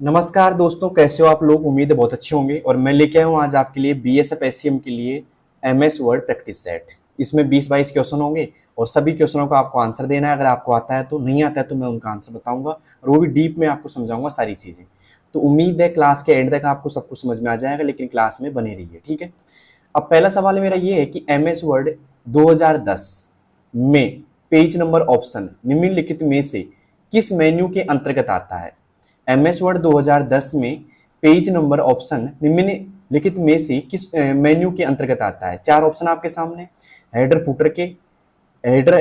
नमस्कार दोस्तों, कैसे हो आप लोग। उम्मीद है बहुत अच्छे होंगे। और मैं लेके आया हूँ आज आपके लिए बीएसएफ एससीएम के लिए एमएस वर्ड प्रैक्टिस सेट। इसमें 20-22 क्वेश्चन होंगे और सभी क्वेश्चनों का आपको आंसर देना है। अगर आपको आता है तो, नहीं आता है तो मैं उनका आंसर बताऊंगा और वो भी डीप में आपको समझाऊंगा सारी चीज़ें। तो उम्मीद है क्लास के एंड तक आपको सब कुछ समझ में आ जाएगा, लेकिन क्लास में बने रहिए, ठीक है। अब पहला सवाल मेरा ये है कि एमएस वर्ड 2010 में पेज नंबर ऑप्शन निम्नलिखित में से किस मेन्यू के अंतर्गत आता है। एमएस वर्ड 2010 में पेज नंबर ऑप्शन निम्नलिखित में से किस मेन्यू के अंतर्गत आता है। चार ऑप्शन आपके सामने, हेडर फुटर के, हेडर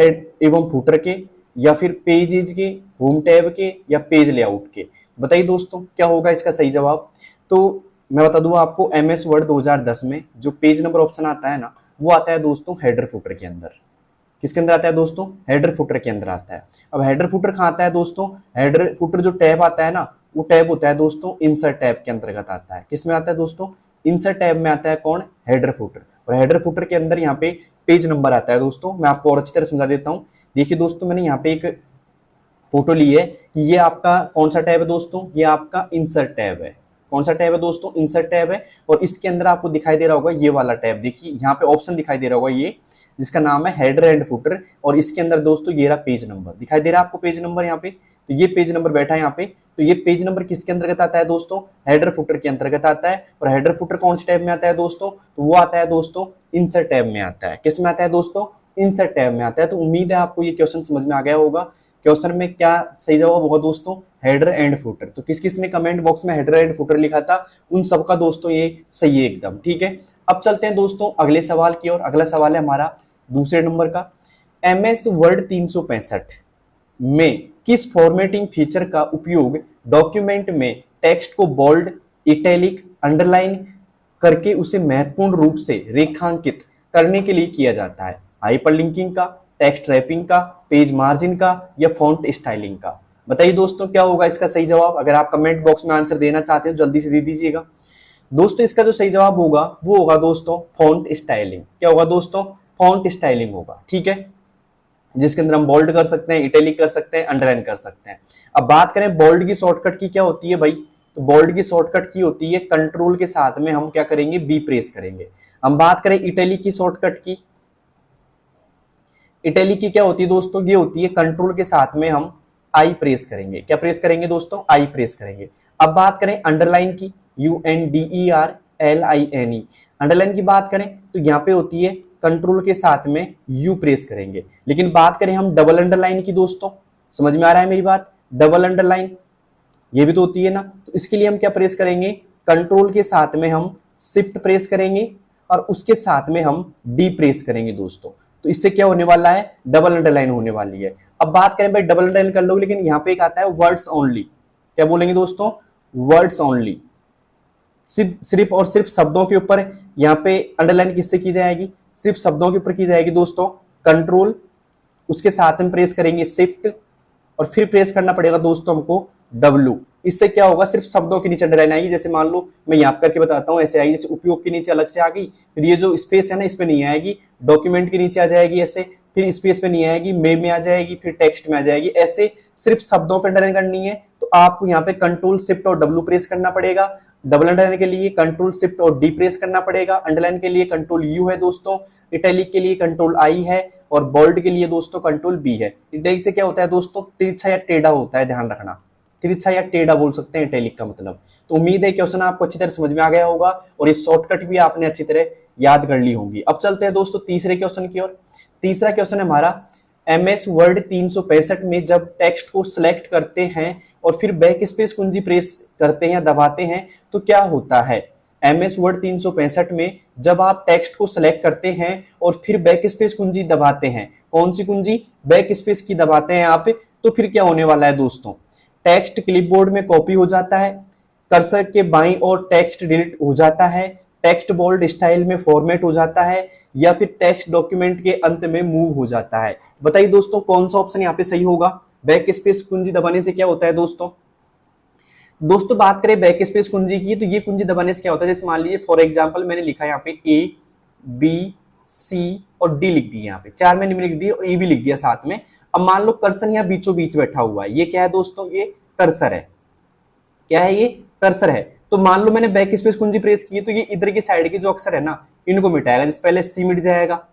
एवं फुटर के, या फिर पेजेज के, होम टैब के, या पेज लेआउट के। बताइए दोस्तों क्या होगा इसका सही जवाब। तो मैं बता दूं आपको, एमएस वर्ड 2010 में जो पेज नंबर ऑप्शन आता है ना, वो आता है दोस्तों हेडर फुटर के अंदर। किसके अंदर आता है दोस्तों? हेडर फुटर के अंदर आता है। अब हेडर फुटर कहाँ आता है दोस्तों? हेडर फुटर जो टैब आता है ना, वो टैब होता है दोस्तों इंसर्ट टैब के अंतर्गत आता है। किस में आता है दोस्तों? इंसर्ट टैब में आता है। कौन? Header footer. और हेडर फुटर के अंदर यहाँ पे पेज नंबर आता है दोस्तों। मैं आपको और अच्छी तरह समझा देता हूँ। देखिए दोस्तों, मैंने यहाँ पे एक फोटो ली है कि ये आपका कौन सा टैब है दोस्तों? ये आपका इंसर्ट टैब है। कौन सा टैब है दोस्तों? इंसर्ट टैब है। और इसके अंदर आपको दिखाई दे रहा होगा ये वाला टैब। देखिए यहाँ पे ऑप्शन दिखाई दे रहा होगा ये, जिसका नाम है हेडर एंड फुटर। और इसके अंदर दोस्तों ये रहा पेज नंबर, दिखाई दे रहा है आपको पेज नंबर यहाँ पे। तो ये पेज नंबर बैठा है यहाँ पे। तो ये पेज नंबर किसके अंतर्गत आता है दोस्तों? हेडर फुटर के अंतर्गत आता है। और हेडर फुटर कौन से टैब में आता है दोस्तों? तो वो आता है दोस्तों इंसर्ट टैब में आता है। किस में आता है दोस्तों? इंसर्ट टैब में आता है। तो उम्मीद है आपको ये क्वेश्चन समझ में आ गया होगा। क्वेश्चन में क्या सही जवाब होगा दोस्तों? Header and footer. तो किस किस ने कमेंट बॉक्स में हेडर एंड फुटर लिखा था, उन सबका दोस्तों ये सही है एकदम, ठीक है। अब चलते हैं दोस्तों अगले सवाल की ओर। अगला सवाल है हमारा दूसरे नंबर का। एमएस वर्ड 365 में किस फॉर्मेटिंग फीचर का उपयोग डॉक्यूमेंट में टेक्स्ट को बोल्ड, इटैलिक, अंडरलाइन करके उसे महत्वपूर्ण रूप से रेखांकित करने के लिए किया जाता है? हाइपरलिंकिंग का, टेक्स्ट रैपिंग का, पेज मार्जिन का, या फॉन्ट स्टाइलिंग का। बताइए दोस्तों क्या होगा इसका सही जवाब। अगर आप कमेंट बॉक्स में आंसर देना चाहते हैं जल्दी से दे दीजिएगा दोस्तों। इसका जो सही जवाब होगा वो होगा दोस्तों फॉन्ट स्टाइलिंग। क्या होगा दोस्तों? फॉन्ट स्टाइलिंग होगा, ठीक है। जिसके अंदर हम बोल्ड कर सकते हैं, इटैलिक कर सकते हैं, अंडरलाइन कर सकते हैं। अब बात करें बोल्ड की शॉर्टकट की क्या होती है भाई, तो बोल्ड की शॉर्टकट की होती है कंट्रोल के साथ में हम क्या करेंगे? बी प्रेस करेंगे। हम बात करें इटैलिक की शॉर्टकट की, इटैलिक की क्या होती है दोस्तों? ये होती है कंट्रोल के साथ में हम आई प्रेस करेंगे। क्या प्रेस करेंगे दोस्तों? आई प्रेस करेंगे। अब बात करें अंडरलाइन की, UNDERLINE, अंडरलाइन की बात करें तो यहाँ पे होती है कंट्रोल के साथ में यू प्रेस करेंगे। लेकिन बात करें हम डबल अंडरलाइन की दोस्तों, समझ में आ रहा है मेरी बात? डबल अंडरलाइन ये भी तो होती है ना। तो इसके लिए हम क्या प्रेस करेंगे? कंट्रोल के साथ में हम शिफ्ट प्रेस करेंगे और उसके साथ में हम डी प्रेस करेंगे दोस्तों। तो इससे क्या होने वाला है? डबल अंडरलाइन होने वाली है। अब बात करें भाई डबल अंडरलाइन कर लो, लेकिन यहाँ पे एक आता है वर्ड्स ओनली। क्या बोलेंगे दोस्तों? Words only. सिर्फ और सिर्फ शब्दों के ऊपर यहाँ पे अंडरलाइन किससे की जाएगी? सिर्फ शब्दों के ऊपर की जाएगी दोस्तों। कंट्रोल, उसके साथ में प्रेस करेंगे शिफ्ट, और फिर प्रेस करना पड़ेगा दोस्तों हमको डब्ल्यू। इससे क्या होगा? सिर्फ शब्दों के नीचे अंडरलाइन आएगी। जैसे मान लो मैं यहाँ करके बताता हूँ, ऐसे आएगी। जैसे उपयोग के नीचे अलग से आ गई, फिर ये जो स्पेस है ना इस पे नहीं आएगी। डॉक्यूमेंट के नीचे आ जाएगी ऐसे, फिर स्पेस पे नहीं आएगी, में आ जाएगी, फिर टेक्स्ट में आ जाएगी। ऐसे सिर्फ शब्दों पे अंडरलाइन करनी है तो आपको यहाँ पे कंट्रोल शिफ्ट और डब्ल्यू प्रेस करना पड़ेगा। डबल अंडरलाइन के लिए कंट्रोल शिफ्ट और डी प्रेस करना पड़ेगा। अंडरलाइन के लिए कंट्रोल यू है दोस्तों, इटैलिक के लिए कंट्रोल आई है, और बोल्ड के लिए दोस्तों कंट्रोल बी है। इटैलिक से क्या होता है दोस्तों? तिरछा या टेढ़ा होता है, ध्यान रखना। तिरछा या टेढ़ा बोल सकते हैं इटैलिक का मतलब। तो उम्मीद है क्वेश्चन आपको अच्छी तरह समझ में आ गया होगा और ये शॉर्टकट भी आपने अच्छी तरह याद कर ली होंगी। अब चलते हैं दोस्तों तीसरे क्वेश्चन की ओर। तीसरा क्वेश्चन है हमारा, एमएस वर्ड 365 में जब टेक्स्ट को सिलेक्ट करते हैं और फिर बैक स्पेस कुंजी प्रेस करते हैं, दबाते हैं, तो क्या होता है? एमएस वर्ड 365 में जब आप टेक्स्ट को सिलेक्ट करते हैं और फिर बैक स्पेस कुंजी दबाते हैं, कौन सी कुंजी? बैक स्पेस की दबाते हैं आप, तो फिर क्या होने वाला है दोस्तों? टेक्स्ट क्लिपबोर्ड में कॉपी हो जाता है, कर्सर के बाईं ओर टेक्स्ट डिलीट हो जाता है, टेक्स्ट बोल्ड स्टाइल में फॉर्मेट हो जाता है, या फिर टेक्स्ट डॉक्यूमेंट के अंत में मूव हो जाता है। बताइए दोस्तों कौन सा ऑप्शन यहाँ पे सही होगा? बैक स्पेस कुंजी दबाने से क्या होता है दोस्तों? दोस्तों बात करें बैक स्पेस कुंजी की, तो ये कुंजी दबाने से क्या होता है? जैसे मान लीजिए फॉर एग्जांपल मैंने लिखा है यहाँ पे ए, बी, सी और डी लिख दिया, यहाँ पे चार मैंने लिख दिया और ई भी लिख दिया साथ में। अब मान लो कर्सर यहाँ बीचों बीच बैठा हुआ है, ये क्या है दोस्तों? ये कर्सर है। क्या है ये, कर्सर है। तो मान लो मैंने बैक स्पेस कुंजी प्रेस की तो ये इधर की साइड के जो अक्षर है ना इनको मिटाएगा। जैसे पहले सी मिट जाएगा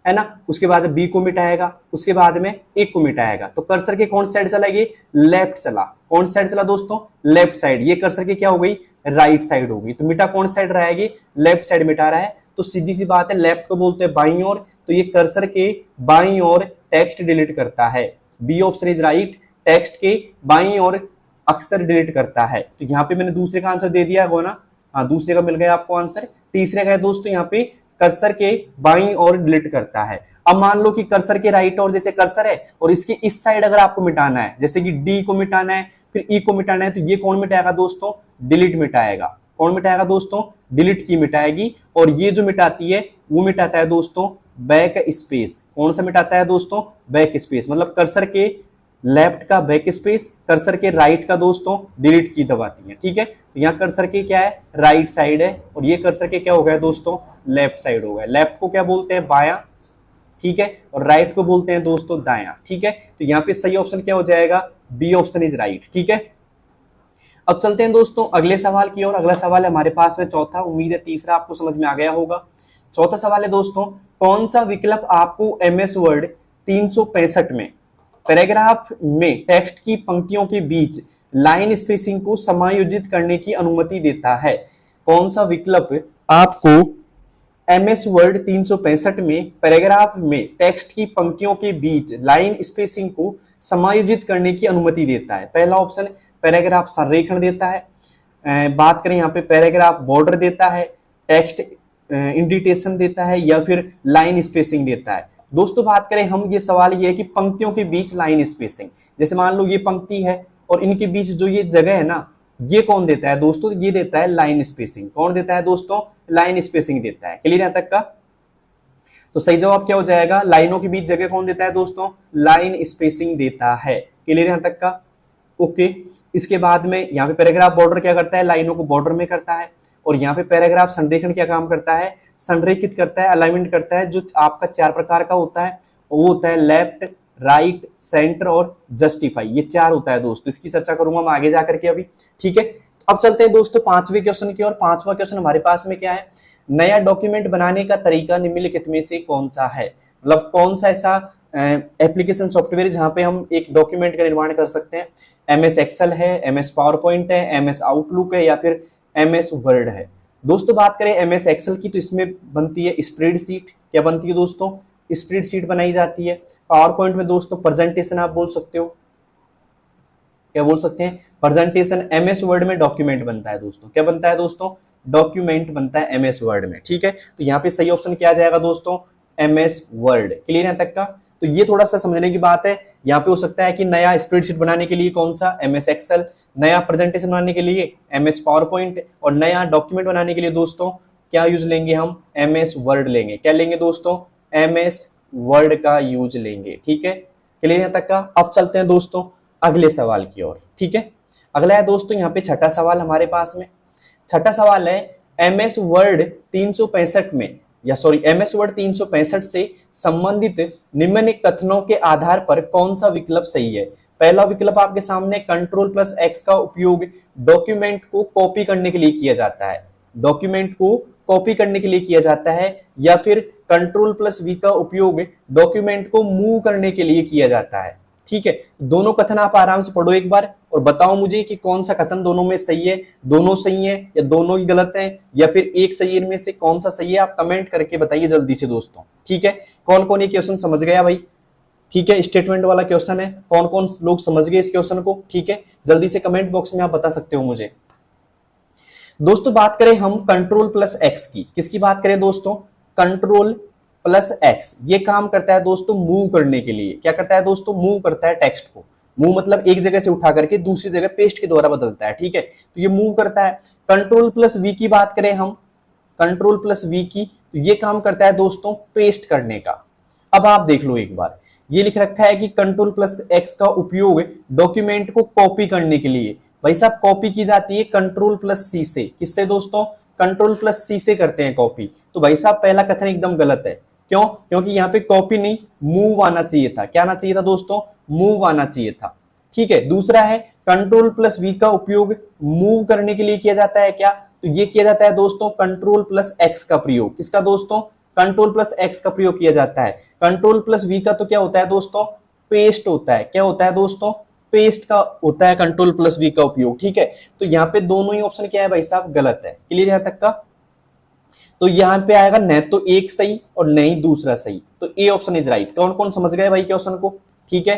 है ना, उसके बाद बी को मिटाएगा, उसके बाद में ए को मिटाएगा। तो कर्सर के कौन साइड चला, ये लेफ्ट चला। कौन साइड चला दोस्तों, लेफ्ट साइड। ये कर्सर की क्या हो गई, राइट साइड होगी। तो मिटा कौन साइड रहेगी, लेफ्ट साइड मिटा रहा है। तो सीधी सी बात है, लेफ्ट को बोलते हैं बाईं ओर, तो ये कर्सर के बाईं ओर टेक्स्ट डिलीट करता है। B option is right, text के बाईं ओर अक्सर डिलीट करता है। तो यहाँ पे मैंने दूसरे का आंसर दे दिया है ना, हाँ दूसरे का मिल गया आपको आंसर। तीसरे का है दोस्तों यहाँ पे कर्सर के बाईं ओर डिलीट करता है। अब मान लो कि कर्सर के राइट ओर जैसे कर्सर है और इसके इस साइड अगर आपको मिटाना है, जैसे कि डी को मिटाना है फिर ई को मिटाना है, तो ये कौन मिटाएगा दोस्तों, डिलीट मिटाएगा। कौन मिटाएगा दोस्तों, डिलीट की मिटाएगी। और ये जो मिटाती है वो मिटाता है दोस्तों बैक स्पेस। कौन सा मिटाता है दोस्तों, बैक स्पेस। मतलब कर्सर के लेफ्ट का बैक स्पेस, कर्सर के राइट का दोस्तों डिलीट की दबाती है। ठीक है, तो यहाँ कर्सर के क्या है, राइट साइड है, और ये कर्सर के क्या हो गया दोस्तों, लेफ्ट साइड हो गया। लेफ्ट को क्या बोलते हैं, बायां, ठीक है, और राइट को बोलते हैं दोस्तों दायां। ठीक है, तो यहाँ पे सही ऑप्शन क्या हो जाएगा, बी ऑप्शन इज राइट। ठीक है, अब चलते हैं दोस्तों अगले सवाल की ओर। अगला सवाल है हमारे पास में चौथा, उम्मीद है तीसरा आपको समझ में आ गया होगा। चौथा सवाल है दोस्तों, कौन सा विकल्प आपको एमएस वर्ड 365 में पैराग्राफ में टेक्स्ट की पंक्तियों के बीच लाइन स्पेसिंग को समायोजित करने की अनुमति देता है। कौन सा विकल्प आपको एमएस वर्ड 365 में पैराग्राफ में टेक्स्ट की पंक्तियों के बीच लाइन स्पेसिंग को समायोजित करने की अनुमति देता है। पहला ऑप्शन पैराग्राफ संरेखण देता है, बात करें यहाँ पे पैराग्राफ बॉर्डर देता है, टेक्स्ट इंडिटेशन देता है, या फिर लाइन स्पेसिंग देता है। दोस्तों बात करें हम, ये सवाल ये है कि पंक्तियों के बीच लाइन स्पेसिंग, जैसे मान लो ये पंक्ति है और इनके बीच जो ये जगह है ना, ये कौन देता है दोस्तों, ये देता है लाइन स्पेसिंग। कौन देता है दोस्तों, लाइन स्पेसिंग देता है। क्लियर यहां तक का, तो सही जवाब क्या हो जाएगा, लाइनों के बीच जगह कौन देता है दोस्तों, लाइन स्पेसिंग देता है। क्लियर यहां तक का, ओके। इसके बाद में यहाँ पे पैराग्राफ बॉर्डर क्या करता है, लाइनों को बॉर्डर में करता है। और यहाँ पे पैराग्राफ संरेखण क्या काम करता है, संरेखित करता है, अलाइनमेंट करता है। जो आपका 4 प्रकार का होता है वो होता है लेफ्ट, राइट, सेंटर और जस्टिफाई, ये 4 होता है दोस्तों। इसकी चर्चा करूंगा मैं आगे जाकर के अभी। ठीक है, अब चलते हैं दोस्तों 5वें क्वेश्चन की ओर। 5वां क्वेश्चन हमारे पास में क्या है, नया डॉक्यूमेंट बनाने का तरीका निम्नलिखित में से कौन सा है। मतलब कौन सा ऐसा एप्लीकेशन सॉफ्टवेयर जहां पे हम एक डॉक्यूमेंट का निर्माण कर सकते हैं। एमएस एक्सेल है, एमएस पावर पॉइंट है, एमएस आउटलुक है, या फिर एमएस वर्ड है। दोस्तों बात करें एमएस एक्सेल की, तो इसमें बनती है स्प्रेडशीट। क्या बनती है दोस्तों, स्प्रेडशीट बनाई जाती है। पावर पॉइंट में दोस्तों प्रेजेंटेशन आप बोल सकते हो, क्या बोल सकते हैं, प्रेजेंटेशन। एमएस वर्ड में डॉक्यूमेंट बनता है दोस्तों। क्या बनता है दोस्तों, डॉक्यूमेंट बनता है एमएस वर्ड में। ठीक है, तो यहाँ पे सही ऑप्शन क्या आ जाएगा दोस्तों, एमएस वर्ड। क्लियर है तक का, तो ये थोड़ा सा समझने की बात है। यहाँ पे हो सकता है कि नया स्प्रेडशीट बनाने के लिए कौन सा, एमएस एक्सेल, नया प्रेजेंटेशन बनाने के लिए एमएस पावर पॉइंट, और नया डॉक्यूमेंट बनाने के लिए दोस्तों क्या यूज लेंगे हम, एमएस वर्ड लेंगे। क्या लेंगे दोस्तों, एमएस वर्ड का यूज लेंगे। ठीक है, क्लियर है तक का। अब चलते हैं दोस्तों अगले सवाल की ओर। ठीक है, अगला है दोस्तों यहाँ पे छठा सवाल हमारे पास में। छठा सवाल है, एमएस वर्ड 365 में, या सॉरी एमएस वर्ड 365 से संबंधित निम्नलिखित कथनों के आधार पर कौन सा विकल्प सही है। पहला विकल्प आपके सामने, Ctrl+X का उपयोग डॉक्यूमेंट को कॉपी करने के लिए किया जाता है। डॉक्यूमेंट को कॉपी करने के लिए किया जाता है, या फिर Ctrl+V का उपयोग डॉक्यूमेंट को मूव करने के लिए किया जाता है। ठीक है, दोनों कथन आप आराम से पढ़ो एक बार और बताओ मुझे कि कौन सा कथन दोनों में सही है। दोनों सही है या दोनों ही गलत है, या फिर एक सही है, इनमें से कौन सा सही है, आप कमेंट करके बताइए जल्दी से दोस्तों। ठीक है, कौन कौन ये क्वेश्चन समझ गया भाई। ठीक है, स्टेटमेंट वाला क्वेश्चन है, कौन कौन लोग समझ गए इस क्वेश्चन को। ठीक है, जल्दी से कमेंट बॉक्स में आप बता सकते हो मुझे। दोस्तों बात करें हम Ctrl+X की, किसकी बात करें दोस्तों, Ctrl+X, ये काम करता है दोस्तों मूव करने के लिए। क्या करता है दोस्तों, मूव करता है टेक्स्ट को। मूव मतलब एक जगह से उठा करके दूसरी जगह पेस्ट के द्वारा बदलता है। ठीक है, तो ये मूव करता है। Ctrl+V की बात करें हम, Ctrl+V की, तो ये काम करता है दोस्तों पेस्ट करने का। अब आप देख लो एक बार, ये लिख रखा है कि Ctrl+X का उपयोग डॉक्यूमेंट को कॉपी करने के लिए। भाई साहब कॉपी की जाती है Ctrl+C से। किससे दोस्तों, Ctrl+C से करते हैं कॉपी। तो भाई साहब पहला कथन एकदम गलत है। क्यों, क्योंकि यहाँ पे कॉपी नहीं मूव आना चाहिए था। क्या आना चाहिए था दोस्तों, मूव आना चाहिए था। ठीक है। दूसरा है कंट्रोल प्लस वी का उपयोग मूव करने के लिए किया जाता है क्या, तो ये किया जाता है दोस्तों कंट्रोल प्लस एक्स का प्रयोग। किसका दोस्तों, कंट्रोल प्लस एक्स का प्रयोग किया जाता है। कंट्रोल प्लस वी का तो क्या होता है दोस्तों, पेस्ट होता है। क्या होता है दोस्तों, पेस्ट का होता है कंट्रोल प्लस वी का उपयोग, ठीक है। तो यहाँ पे दोनों ही ऑप्शन क्या है भाई साहब, गलत है। क्लियर यहां तक का, तो यहां पे आएगा न तो एक सही और न ही दूसरा सही, तो ए ऑप्शन इज राइट। कौन कौन समझ गए भाई क्वेश्चन को, ठीक है।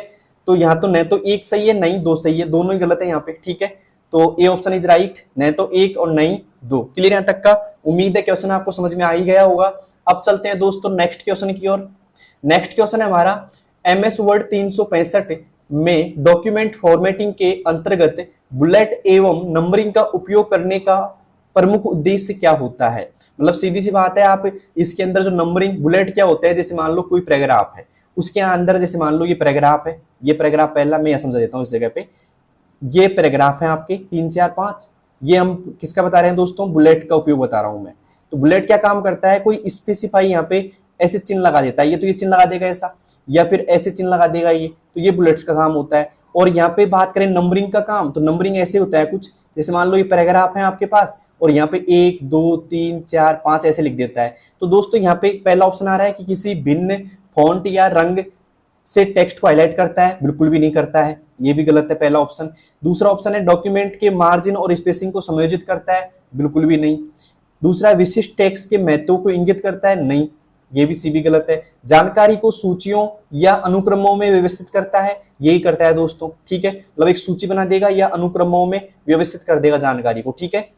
तो यहां तो न तो एक सही है न ही दो सही है, दोनों ही गलत है यहाँ पे, ठीक है। तो ए ऑप्शन इज राइट, न तो एक और न ही दो। क्लियर यहां तक का, उम्मीद है क्वेश्चन आपको समझ में आ ही गया होगा। अब चलते हैं दोस्तों नेक्स्ट क्वेश्चन की ओर। नेक्स्ट क्वेश्चन है हमारा एमएस वर्ड 365 में डॉक्यूमेंट फॉर्मेटिंग के अंतर्गत बुलेट एवं नंबरिंग का उपयोग करने का प्रमुख उद्देश्य क्या होता है। मतलब सीधी सी बात है, आप इसके अंदर जो नंबरिंग बुलेट क्या होता है, जैसे मान लो कोई पैराग्राफ है, उसके अंदर जैसे मान लो ये पैराग्राफ है, ये पैराग्राफ पहला मैं समझा देता हूं इस जगह पे, ये पैराग्राफ है आपके 3 4 5, ये हम किसका बता रहे हैं दोस्तों, बुलेट का उपयोग बता रहा हूं मैं। तो बुलेट क्या काम करता है, कोई स्पेसिफाई यहाँ पे ऐसे चिन्ह लगा देता है, ये तो ये चिन्ह लगा देगा ऐसा, या फिर ऐसे चिन्ह लगा देगा ये, तो ये बुलेट्स का काम होता है। और यहाँ पे बात करें नंबरिंग का काम, तो नंबरिंग ऐसे होता है कुछ, जैसे मान लो ये पैराग्राफ है आपके पास और यहाँ पे 1 2 3 4 5 ऐसे लिख देता है। तो दोस्तों यहाँ पे पहला ऑप्शन आ रहा है कि किसी भिन्न फॉन्ट या रंग से टेक्स्ट को हाईलाइट करता है, बिल्कुल भी नहीं करता है, ये भी गलत है पहला ऑप्शन। दूसरा ऑप्शन है डॉक्यूमेंट के मार्जिन और स्पेसिंग को समायोजित करता है, बिल्कुल भी नहीं। दूसरा विशिष्ट टेक्स्ट के महत्व को इंगित करता है, नहीं, ये भी सी भी गलत है। जानकारी को सूचियों या अनुक्रमों में व्यवस्थित करता है, यही करता है दोस्तों, ठीक है। मतलब एक सूची बना देगा या अनुक्रमों में व्यवस्थित कर देगा जानकारी को, ठीक है।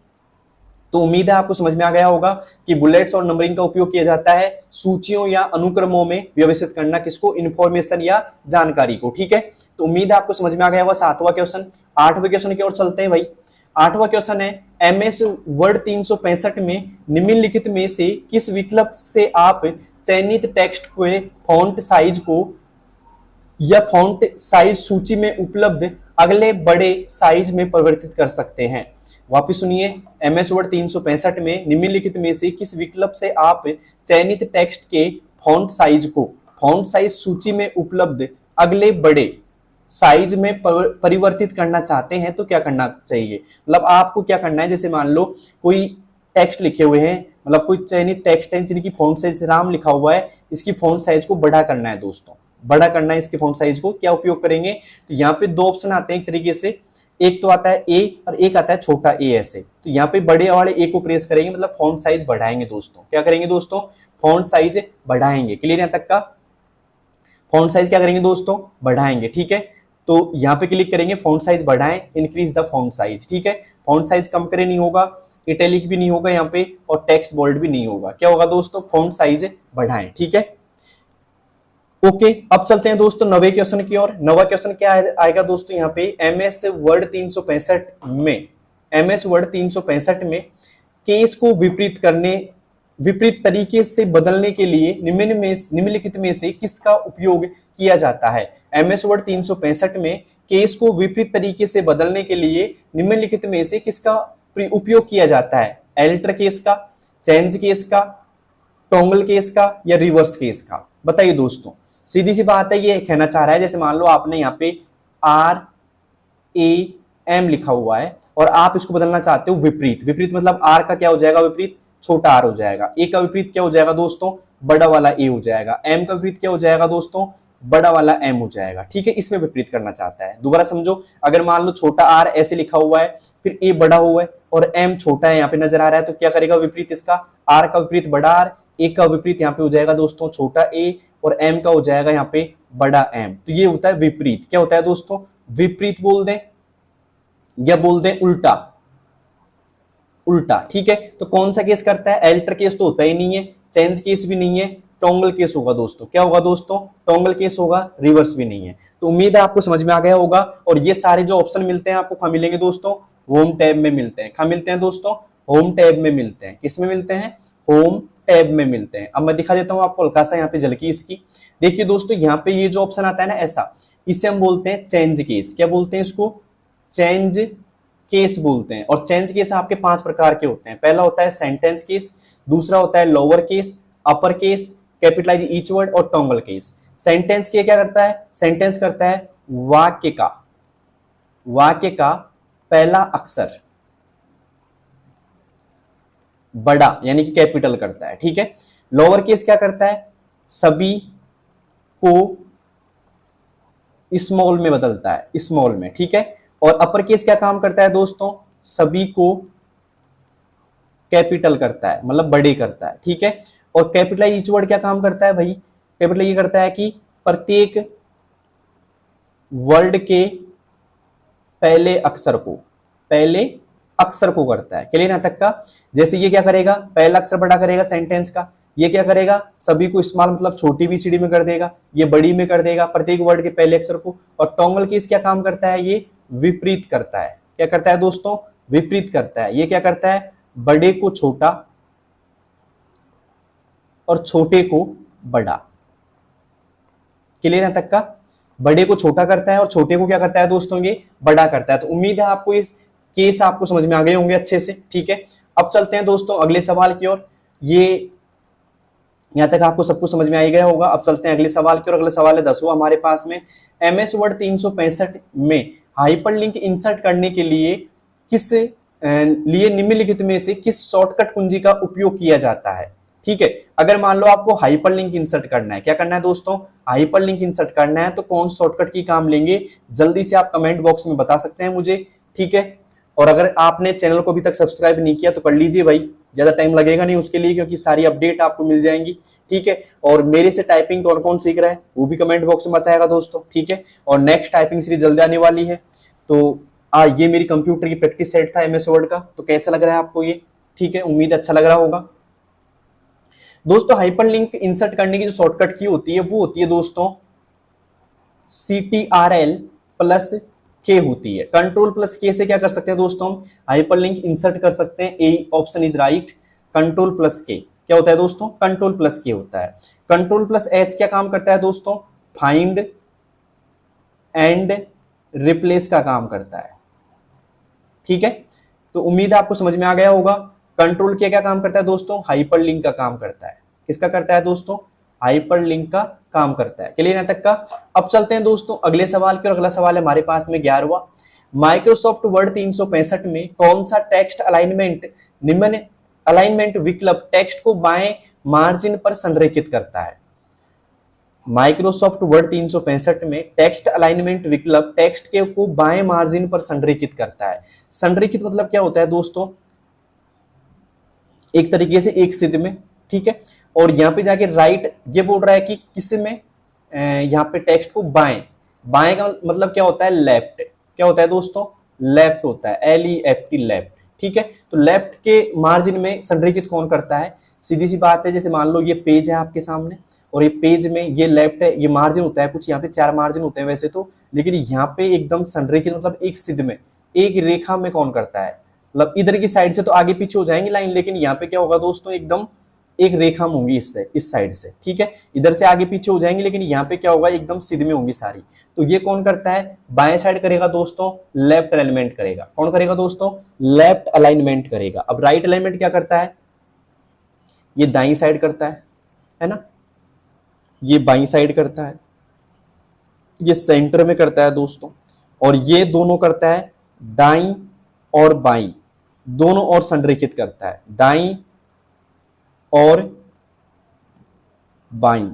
तो उम्मीद है आपको समझ में आ गया होगा कि बुलेट्स और नंबरिंग का उपयोग किया जाता है सूचियों या अनुक्रमों में व्यवस्थित करना, किसको, इंफॉर्मेशन या जानकारी को, ठीक है। तो उम्मीद है आपको समझ में आ गया होगा। 7वां क्वेश्चन, 8वें क्वेश्चन की ओर चलते हैं भाई। 8वां क्वेश्चन है एमएस वर्ड 365 में निम्नलिखित में से किस विकल्प से आप चयनित टेक्स्ट के फॉन्ट साइज को या फॉन्ट साइज सूची में उपलब्ध अगले बड़े साइज में परिवर्तित कर सकते हैं। वापिस सुनिए, एमएस वर्ड 365 में निम्नलिखित में से किस विकल्प से आप चयनित टेक्स्ट के फॉन्ट साइज को फॉन्ट साइज सूची में उपलब्ध अगले बड़े साइज में परिवर्तित करना चाहते हैं, तो क्या करना चाहिए। मतलब आपको क्या करना है, जैसे मान लो कोई टेक्स्ट लिखे हुए हैं, मतलब कोई चयनित टेक्स्ट है जिनकी फॉन्ट साइज राम लिखा हुआ है, इसकी फॉन्ट साइज को बड़ा करना है दोस्तों, बड़ा करना है इसके फॉन्ट साइज को। क्या उपयोग करेंगे, तो यहाँ पे दो ऑप्शन आते हैं एक तरीके से, एक तो आता है ए और एक आता है छोटा ए ऐसे। तो यहाँ पे बड़े वाले ए को प्रेस करेंगे, मतलब फॉन्ट साइज बढ़ाएंगे दोस्तों। क्या करेंगे दोस्तों, फॉन्ट साइज बढ़ाएंगे। क्लियर यहाँ तक का, फॉन्ट साइज क्या करेंगे दोस्तों, बढ़ाएंगे, ठीक है। तो यहाँ पे क्लिक करेंगे, फॉन्ट साइज बढ़ाएं, इंक्रीज द फॉन्ट साइज, ठीक है। फॉन्ट साइज कम करे नहीं होगा, इटैलिक भी नहीं होगा यहाँ पे, और टेक्स्ट बोल्ड भी नहीं होगा। क्या होगा दोस्तों, फॉन्ट साइज बढ़ाएं, ठीक है। ओके, अब चलते हैं दोस्तों 9वें क्वेश्चन की ओर। 9वां क्वेश्चन क्या आएगा दोस्तों, यहाँ पे एमएस वर्ड 365 में केस को विपरीत तरीके से बदलने के लिए निम्नलिखित में से किसका उपयोग किया जाता है। एमएस वर्ड 365 में केस को विपरीत तरीके से बदलने के लिए निम्नलिखित में से किसका उपयोग किया जाता है। एल्टर केस का, चेंज केस का, टॉगल केस का, या रिवर्स केस का, बताइए दोस्तों। सीधी सी बात है, ये कहना चाह रहा है, जैसे मान लो आपने यहाँ पे RAM लिखा हुआ है और आप इसको बदलना चाहते हो विपरीत। विपरीत मतलब R का क्या हो जाएगा, विपरीत छोटा r हो जाएगा। A का विपरीत क्या हो जाएगा दोस्तों, बड़ा वाला A हो जाएगा। M का विपरीत क्या हो जाएगा दोस्तों, बड़ा वाला M हो जाएगा, ठीक है। इसमें विपरीत करना चाहता है। दोबारा समझो, अगर मान लो छोटा r ऐसे लिखा हुआ है, फिर A बड़ा हुआ है और M छोटा है, यहाँ पे नजर आ रहा है, तो क्या करेगा विपरीत इसका, R का विपरीत बड़ा R, A का विपरीत यहाँ पे हो जाएगा दोस्तों छोटा A, और M का हो जाएगा यहाँ पे बड़ा M। तो ये होता है विपरीत। क्या होता है दोस्तों, विपरीत बोल दें या बोल दें उल्टा, उल्टा, ठीक है। तो कौन सा केस करता है, एल्टर केस तो होता ही नहीं है, चेंज केस भी नहीं है, टॉगल केस होगा दोस्तों। क्या होगा दोस्तों, टॉगल केस होगा, रिवर्स भी नहीं है। तो उम्मीद है आपको समझ में आ गया होगा। और ये सारे जो ऑप्शन मिलते हैं आपको कहाँ मिलेंगे दोस्तों, होम टैब में मिलते हैं। कहाँ मिलते हैं दोस्तों, होम टैब में मिलते हैं। किस में मिलते हैं, होम टैब में मिलते हैं। अब मैं दिखा देता हूं आपको हल्का सा यहाँ पे झलकी इसकी। देखिए दोस्तों, यहाँ पे ये जो ऑप्शन आता है ना ऐसा, इसे हम बोलते हैं चेंज केस। क्या बोलते हैं इसको, चेंज केस बोलते हैं। और चेंज केस आपके 5 प्रकार के होते हैं। पहला होता है सेंटेंस केस, दूसरा होता है lower case, upper case, capitalise each word, और टॉगल केस। सेंटेंस के क्या करता है, सेंटेंस करता है वाक्य का वाक्य का पहला अक्षर बड़ा यानी कि कैपिटल करता है, ठीक है। लोअर केस क्या करता है, सभी को स्मॉल में बदलता है, स्मॉल में, ठीक है। और अपर केस क्या काम करता है दोस्तों, सभी को कैपिटल करता है, मतलब बड़े करता है, ठीक है। और कैपिटलाइज वर्ड क्या काम करता है भाई, कैपिटल ये करता है कि प्रत्येक वर्ड के पहले अक्षर को करता है, क्लियर यहां तक का। जैसे ये क्या करेगा, पहला अक्षर बड़ा करेगा सेंटेंस का, ये क्या करेगा, सभी को स्मॉल मतलब छोटी बीसीडी में कर देगा, ये बड़ी में कर देगा प्रत्येक वर्ड के पहले अक्षर को। और टोंगल केस क्या काम करता है, ये विपरीत करता है, क्या करता है दोस्तों, विपरीत करता है। ये क्या करता है, बड़े को छोटा और छोटे को बड़ा, क्लियर यहां तक का। बड़े को छोटा करता है और छोटे को क्या करता है दोस्तों, ये बड़ा करता है। तो उम्मीद है आपको इस केस आपको समझ में आ गए होंगे अच्छे से, ठीक है। अब चलते हैं दोस्तों अगले सवाल की ओर। ये यहां तक आपको सब कुछ समझ में आ ही गया होगा। अब चलते हैं अगले सवाल की ओर। अगले सवाल है 10वां हमारे पास में, एमएस वर्ड 365 में हाइपरलिंक इंसर्ट करने के लिए निम्नलिखित में से किस शॉर्टकट कुंजी का उपयोग किया जाता है, ठीक है। अगर मान लो आपको हाइपरलिंक इंसर्ट करना है, क्या करना है दोस्तों, हाइपरलिंक इंसर्ट करना है, तो कौन शॉर्टकट की काम लेंगे, जल्दी से आप कमेंट बॉक्स में बता सकते हैं मुझे, ठीक है। और अगर आपने चैनल को अभी तक सब्सक्राइब नहीं किया तो कर लीजिए भाई, ज्यादा टाइम लगेगा नहीं उसके लिए, क्योंकि सारी अपडेट आपको मिल जाएंगी, ठीक है। और मेरे से टाइपिंग कौन कौन सीख रहा है वो भी कमेंट बॉक्स में बताएगा दोस्तों, ठीक है। और नेक्स्ट टाइपिंग सीरीज जल्दी आने वाली है। तो ये मेरी कंप्यूटर की प्रैक्टिस सेट था एमएस वर्ड का। तो कैसा लग रहा है आपको ये, ठीक है, उम्मीद अच्छा लग रहा होगा दोस्तों। हाइपरलिंक इंसर्ट करने की जो शॉर्टकट की होती है वो होती है दोस्तों CTRL प्लस के होती है। कंट्रोल प्लस के से क्या कर सकते हैं दोस्तों, हम हाइपरलिंक इंसर्ट कर सकते हैं। A option is right, control plus के क्या होता है दोस्तों, कंट्रोल प्लस के होता है। कंट्रोल प्लस एच क्या काम करता है दोस्तों, फाइंड एंड रिप्लेस का काम करता है, ठीक है। तो उम्मीद है आपको समझ में आ गया होगा। कंट्रोल क्या काम करता है दोस्तों, हाइपरलिंक का काम करता है। किसका करता है दोस्तों, हाइपरलिंक का काम करता है, क्लियर यहां तक का। अब चलते हैं दोस्तों अगले सवाल की। और अगला सवाल है हमारे पास में 11वां, माइक्रोसॉफ्ट वर्ड 365 में कौन सा टेक्स्ट अलाइनमेंट निम्न अलाइनमेंट विकल्प टेक्स्ट को बाएं मार्जिन पर संरेखित करता है। माइक्रोसॉफ्ट वर्ड 365 में टेक्स्ट अलाइनमेंट विकल्प टेक्स्ट के को बाएं मार्जिन पर संरेखित करता है। संरेखित मतलब क्या होता है दोस्तों, एक तरीके से एक सिद्ध में, ठीक है। और यहां पे जाके राइट ये बोल रहा है कि किस में, यहां पे टेक्स्ट को बाएं, बाएं का मतलब क्या होता है, लेफ्ट, क्या होता है दोस्तों, लेफ्ट होता है, LEFT लेफ्ट, ठीक है। तो लेफ्ट के मार्जिन में संरेखित कौन करता है, सीधी सी बात है। जैसे मान लो ये पेज है आपके सामने और ये पेज में ये लेफ्ट है, ये मार्जिन होता है कुछ, यहाँ पे 4 मार्जिन होते हैं वैसे तो, लेकिन यहाँ पे एकदम संरेखित मतलब एक सिद्ध में एक रेखा में कौन करता है, मतलब इधर की साइड से तो आगे पीछे हो जाएंगी लाइन, लेकिन यहाँ पे क्या होगा दोस्तों, एकदम एक रेखा में होंगी इससे इस साइड से, ठीक है। इधर से आगे पीछे हो जाएंगे लेकिन यहाँ पे क्या होगा, एकदम सीध में होंगी सारी। तो ये कौन करता है, बाएं साइड करेगा दोस्तों, लेफ्ट अलाइनमेंट करेगा। कौन करेगा दोस्तों, लेफ्ट अलाइनमेंट करेगा। अब राइट अलाइनमेंट क्या करता है, ये दाईं साइड करता है ना, ये बाईं साइड करता है, ये सेंटर में करता है दोस्तों, और ये दोनों करता है दाईं और बाईं, दोनों और संरेखित करता है, दाईं और बाईं,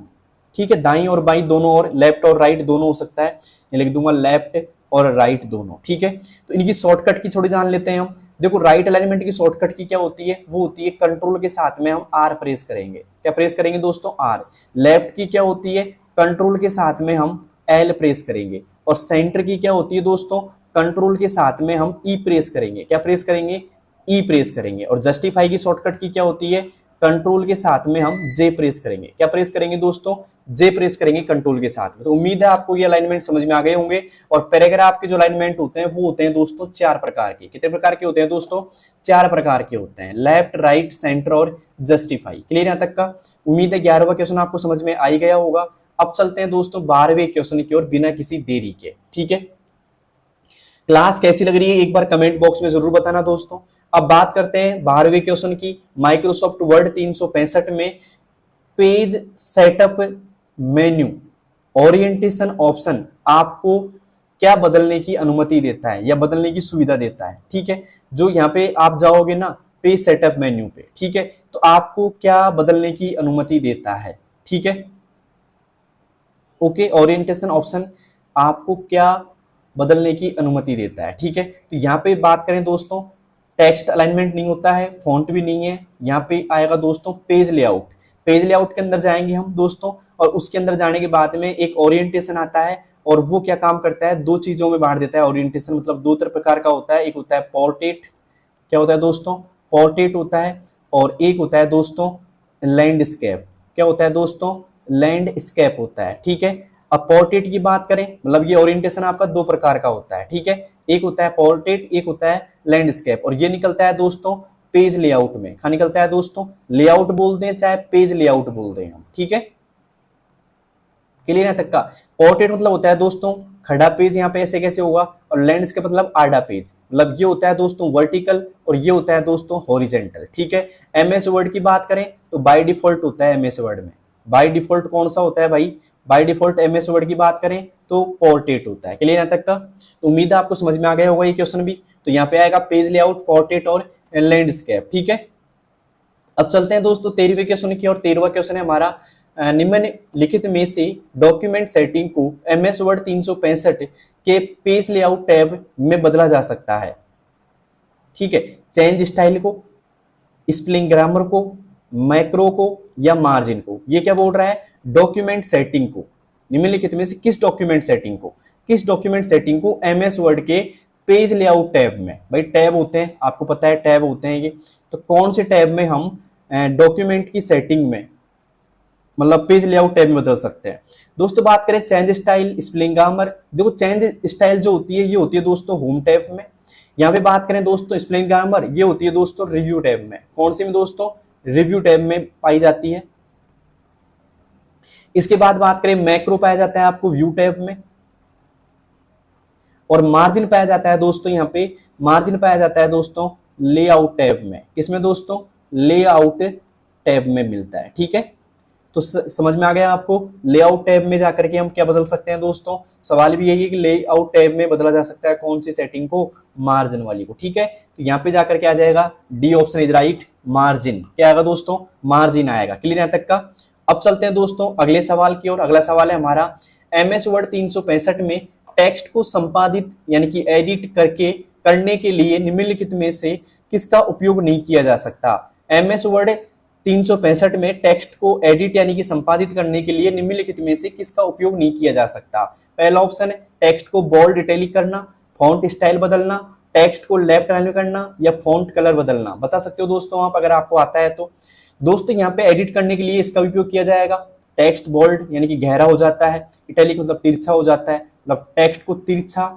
ठीक है। दाईं और बाईं दोनों, और लेफ्ट और राइट दोनों हो सकता है, ये लिख दूंगा लेफ्ट और राइट दोनों, ठीक है। तो इनकी शॉर्टकट की थोड़ी जान लेते हैं हम। देखो राइट अलाइनमेंट की शॉर्टकट की क्या होती है, वो होती है कंट्रोल के साथ में हम R प्रेस करेंगे। क्या प्रेस करेंगे दोस्तों, R। लेफ्ट की क्या होती है, कंट्रोल के साथ में हम L प्रेस करेंगे। और सेंटर की क्या होती है दोस्तों, कंट्रोल के साथ में हम E प्रेस करेंगे। क्या प्रेस करेंगे, E प्रेस करेंगे। और जस्टिफाई की शॉर्टकट की क्या होती है, कंट्रोल के साथ में हम J प्रेस करेंगे। क्या प्रेस करेंगे दोस्तों, J प्रेस करेंगे कंट्रोल के साथ में। तो उम्मीद है आपको ये अलाइनमेंट समझ में आ गए होंगे। और पैराग्राफ के जो अलाइनमेंट होते हैं वो होते हैं दोस्तों 4 प्रकार के। कितने प्रकार के होते हैं दोस्तों, 4 प्रकार के होते हैं, लेफ्ट, राइट, सेंटर और जस्टिफाई। क्लियर यहां तक का। उम्मीद है 11वां क्वेश्चन आपको समझ में आ ही गया होगा। अब चलते हैं दोस्तों 12वें क्वेश्चन की ओर बिना किसी देरी के, ठीक है। क्लास कैसी लग रही है एक बार कमेंट बॉक्स में जरूर बताना दोस्तों। अब बात करते हैं 12वें क्वेश्चन की। माइक्रोसॉफ्ट वर्ड 365 में page setup menu orientation option आपको क्या बदलने की अनुमति देता है या बदलने की सुविधा देता है, ठीक है। जो यहाँ पे आप जाओगे ना पेज सेटअप मेन्यू पे, ठीक है, तो आपको क्या बदलने की अनुमति देता है, ठीक है। ओके, ओरिएंटेशन ऑप्शन आपको क्या बदलने की अनुमति देता है, ठीक है। तो यहाँ पे बात करें दोस्तों, टेक्स्ट अलाइनमेंट नहीं होता है, फॉन्ट भी नहीं है, यहाँ पे आएगा दोस्तों पेज लेआउट। पेज लेआउट के अंदर जाएंगे हम दोस्तों, और उसके अंदर जाने के बाद में एक ओरिएंटेशन आता है, और वो क्या काम करता है, दो चीजों में बांट देता है। ओरिएंटेशन मतलब दो तरह प्रकार का होता है, एक होता है पोर्ट्रेट, क्या होता है दोस्तों, पोर्ट्रेट होता है, और एक होता है दोस्तों लैंडस्केप। क्या होता है दोस्तों, लैंडस्केप होता है, ठीक है। अब पोर्ट्रेट की बात करें, मतलब ये ओरिएंटेशन आपका दो प्रकार का होता है, ठीक है। एक होता है पोर्ट्रेट, एक होता है लैंडस्केप, और ये निकलता है दोस्तों पेज लेआउट में। क्या निकलता है दोस्तों, लेआउट बोलते हैं चाहे पेज लेआउट बोलते हैं हम, ठीक है। क्लियर है तक का। पोर्ट्रेट मतलब होता है दोस्तों खड़ा पेज, यहाँ पे ऐसे कैसे होगा, और लैंडस्केप मतलब आधा पेज, मतलब ये होता है दोस्तों वर्टिकल और ये होता है दोस्तों हॉरिजेंटल, ठीक है। एमएस वर्ड की बात करें तो बाय डिफॉल्ट होता है एमएस वर्ड में, बाय डिफॉल्ट कौन सा होता है भाई, बाय डिफॉल्ट एमएस वर्ड की बात करें तो पोर्ट्रेट होता है। क्लियर है तक का। तो उम्मीद है आपको समझ में आ गया होगा ये क्वेश्चन भी। तो यहाँ पे आएगा पेज लेआउट, पोर्ट्रेट और लैंडस्केप, ठीक है। अब चलते हैं दोस्तों 13वें क्वेश्चन की, और 13वां क्वेश्चन है हमारा, निम्नलिखित में से डॉक्यूमेंट सेटिंग को एमएस वर्ड 365 के पेज लेआउट टैब में बदला जा सकता है, ठीक है। चेंज स्टाइल को, स्पेलिंग ग्रामर को, मैक्रो को या मार्जिन को। ये क्या बोल रहा है, डॉक्यूमेंट सेटिंग को, निम्नलिखित में से किस डॉक्यूमेंट सेटिंग को, किस डॉक्यूमेंट सेटिंग को एमएस वर्ड के पेज लेआउट टैब में, भाई टैब होते हैं आपको पता है, टैब होते हैं ये, तो कौन से टैब में हम डॉक्यूमेंट की सेटिंग में मतलब पेज लेआउट टैब में बदल सकते हैं। दोस्तों बात करें चेंज स्टाइल, स्पेलिंग ग्रामर, देखो चेंज स्टाइल जो होती है ये होती है दोस्तों होम टैब में। यहाँ पे बात करें दोस्तों स्पेलिंग ग्रामर, ये होती है दोस्तों रिव्यू टैब में। कौन सी में दोस्तों, रिव्यू टैब में पाई जाती है। इसके बाद बात करें मैक्रो पाया जाता है आपको व्यू टैब में, और मार्जिन पाया जाता है दोस्तों, यहाँ पे मार्जिन पाया जाता है दोस्तों लेआउट टैब में। किसमें दोस्तों, लेआउट टैब में मिलता है, ठीक है। तो समझ में आ गया आपको, लेआउट टैब में जाकर के हम क्या बदल सकते हैं दोस्तों। सवाल भी यही है कि लेआउट टैब में बदला जा सकता है कौन सी सेटिंग को, मार्जिन वाली को, ठीक है। तो यहाँ पे जाकर के आ जाएगा D option is right, margin. क्या आएगा दोस्तों, मार्जिन आएगा। क्लियर है तक का। अब चलते हैं दोस्तों अगले सवाल की ओर। अगला सवाल है हमारा, एमएस वर्ड 365 में टेक्स्ट को संपादित यानी कि एडिट करने के लिए निम्नलिखित में से किसका उपयोग नहीं किया जा सकता। एमएस वर्ड 365 में टेक्स्ट को एडिट यानी कि संपादित करने के लिए निम्नलिखित में से किसका उपयोग नहीं किया जा सकता। पहला ऑप्शन है टेक्स्ट को बोल्ड इटैलिक करना, फॉन्ट स्टाइल बदलना, टेक्स्ट को लेफ्ट अलाइन करना या फॉन्ट कलर बदलना। बता सकते हो दोस्तों आप अगर आपको आता है तो। दोस्तों यहाँ पे एडिट करने के लिए इसका उपयोग किया जाएगा। टेक्स्ट बोल्ड यानी कि गहरा हो जाता है, इटैलिक मतलब तिरछा हो जाता है, मतलब टेक्स्ट को तिरछा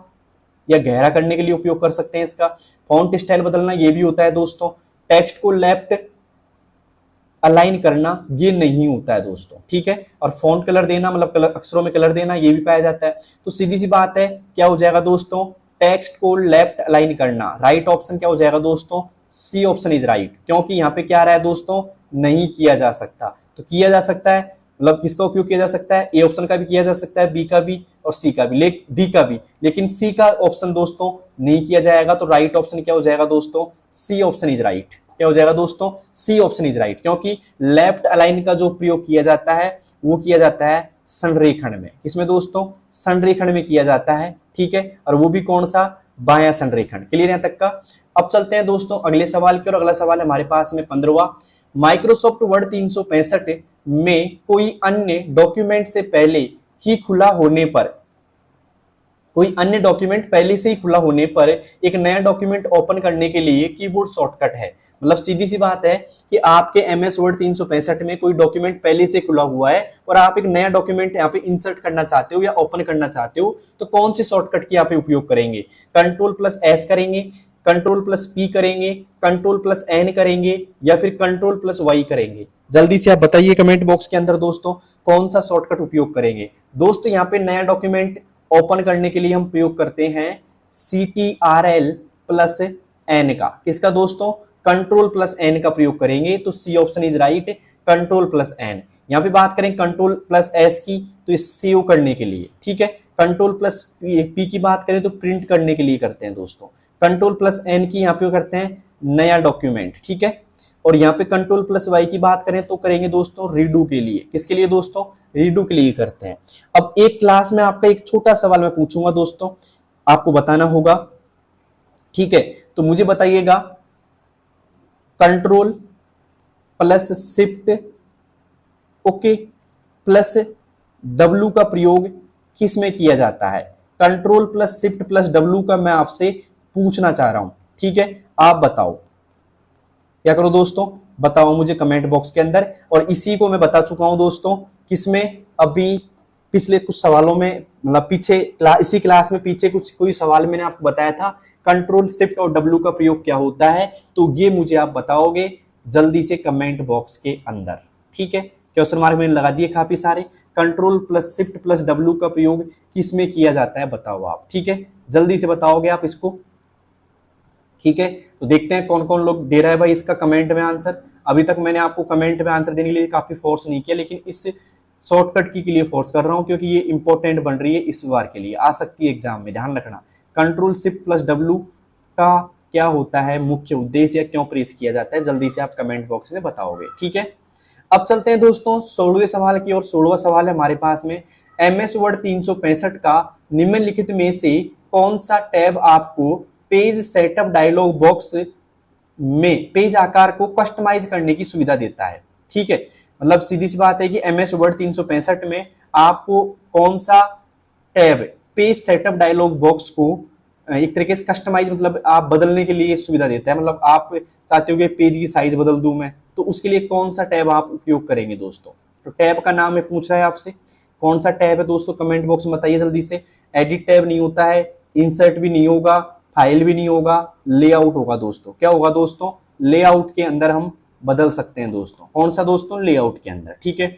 या गहरा करने के लिए उपयोग कर सकते हैं इसका। फॉन्ट स्टाइल बदलना ये भी होता है दोस्तों। टेक्स्ट को लेफ्ट अलाइन करना ये नहीं होता है दोस्तों, ठीक है। और फॉन्ट कलर देना मतलब कलर, अक्षरों में कलर देना ये भी पाया जाता है। तो सीधी सी बात है क्या हो जाएगा दोस्तों, टेक्स्ट को लेफ्ट अलाइन करना। राइट ऑप्शन क्या हो जाएगा दोस्तों, सी ऑप्शन इज राइट, क्योंकि यहाँ पे क्या आ रहा है दोस्तों, नहीं किया जा सकता। तो किया जा सकता है मतलब किसका उपयोग किया जा सकता है, ए ऑप्शन का भी किया जा सकता है, बी का भी और सी का भी, डी का भी, लेकिन सी का ऑप्शन दोस्तों नहीं किया जाएगा। तो राइट ऑप्शन क्या हो जाएगा दोस्तों, सी ऑप्शन इज राइट। क्या हो जाएगा दोस्तों, सी ऑप्शन इज राइट, क्योंकि लेफ्ट अलाइन का जो प्रयोग किया जाता है वो किया जाता है संरेखण में। किसमें दोस्तों, संरेखण में किया जाता है, ठीक है। और वो भी कौन सा, बायां संरेखण। क्लियर है तक का। अब चलते हैं दोस्तों अगले सवाल की, और अगला सवाल है हमारे पास में 15वां, माइक्रोसॉफ्ट वर्ड 365 में कोई अन्य डॉक्यूमेंट से पहले ही खुला होने पर, कोई अन्य डॉक्यूमेंट पहले से ही खुला होने पर एक नया डॉक्यूमेंट ओपन करने के लिए कीबोर्ड शॉर्टकट है। मतलब सीधी सी बात है कि आपके एमएस वर्ड 365 में कोई डॉक्यूमेंट पहले से खुला हुआ है और आप एक नया डॉक्यूमेंट यहाँ पे इंसर्ट करना चाहते हो या ओपन करना चाहते हो, तो कौन सी शॉर्टकट की यहाँ पे उपयोग करेंगे। कंट्रोल+S करेंगे, कंट्रोल+P करेंगे, कंट्रोल+N करेंगे या फिर कंट्रोल+Y करेंगे। जल्दी से आप बताइए कमेंट बॉक्स के अंदर दोस्तों कौन सा शॉर्टकट उपयोग करेंगे। दोस्तों यहाँ पे नया डॉक्यूमेंट ओपन करने के लिए हम प्रयोग करते हैं CTRL+N का। किसका दोस्तों, कंट्रोल+N का प्रयोग करेंगे। तो सी ऑप्शन इज राइट, कंट्रोल+N। यहाँ पे बात करें कंट्रोल+S की तो सेव करने के लिए, ठीक है। कंट्रोल प्लस पी की बात करें तो प्रिंट करने के लिए करते हैं दोस्तों। कंट्रोल प्लस एन की यहाँ पे करते हैं नया डॉक्यूमेंट, ठीक है। और यहाँ पे कंट्रोल प्लस वाई की बात करें तो करेंगे दोस्तों रीडू के लिए। किसके लिए दोस्तों? रीडू के लिए करते हैं। अब एक क्लास में आपका एक छोटा सवाल मैं पूछूंगा दोस्तों, आपको बताना होगा, ठीक है। तो मुझे बताइएगा control plus shift okay plus W का प्रयोग किस में किया जाता है? Control plus shift plus W का मैं आपसे पूछना चाह रहा हूं, ठीक है। आप बताओ, क्या करो दोस्तों, बताओ मुझे कमेंट बॉक्स के अंदर। और इसी को मैं बता चुका हूं दोस्तों, किसमें? अभी पिछले कुछ सवालों में, मतलब पीछे इसी क्लास में पीछे कुछ कोई सवाल मैंने आपको बताया था कंट्रोल शिफ्ट और डब्ल्यू का प्रयोग क्या होता है। तो ये मुझे आप बताओगे जल्दी से कमेंट बॉक्स के अंदर, ठीक है। क्वेश्चन मार्क मैंने लगा दिए काफी सारे। Control plus shift plus W का प्रयोग किसमें किया जाता है बताओ आप, ठीक है। जल्दी से बताओगे आप इसको, ठीक है। तो देखते हैं कौन कौन लोग दे रहा है भाई इसका कमेंट में आंसर। अभी तक मैंने आपको कमेंट में आंसर देने के लिए काफी फोर्स नहीं किया, लेकिन इस शॉर्टकट की के लिए फोर्स कर रहा हूं क्योंकि ये इंपॉर्टेंट बन रही है इस बार के लिए, आ सकती है एग्जाम में, ध्यान रखना। कंट्रोल शिफ्ट प्लस डब्ल्यू का क्या होता है मुख्य उद्देश्य, या क्यों प्रेस किया जाता है, जल्दी से आप कमेंट बॉक्स में बताओगे, ठीक है। अब चलते हैं दोस्तों 16वें सवाल की ओर। 16वां सवाल है हमारे पास में, एमएस वर्ड 365 का निम्नलिखित में से कौन सा टैब आपको पेज सेटअप डायलॉग बॉक्स में पेज आकार को कस्टमाइज करने की सुविधा देता है, ठीक है। मतलब सीधी सी बात है कि एमएस वर्ड 365 में आपको कौन सा tab page setup dialog box को एक तरीके से कस्टमाइज, मतलब आप बदलने के लिए सुविधा देता है। मतलब आप चाहते हो कि पेज की साइज बदल दूं मैं, तो उसके लिए कौन सा टैब आप उपयोग करेंगे दोस्तों? तो टैब का नाम है पूछ रहा है आपसे, कौन सा टैब है दोस्तों? कमेंट बॉक्स में बताइए जल्दी से। एडिट टैब नहीं होता है, इंसर्ट भी नहीं होगा, फाइल भी नहीं होगा, लेआउट होगा दोस्तों। क्या होगा दोस्तों? लेआउट के अंदर हम बदल सकते हैं दोस्तों। कौन सा दोस्तों? लेआउट के अंदर, ठीक है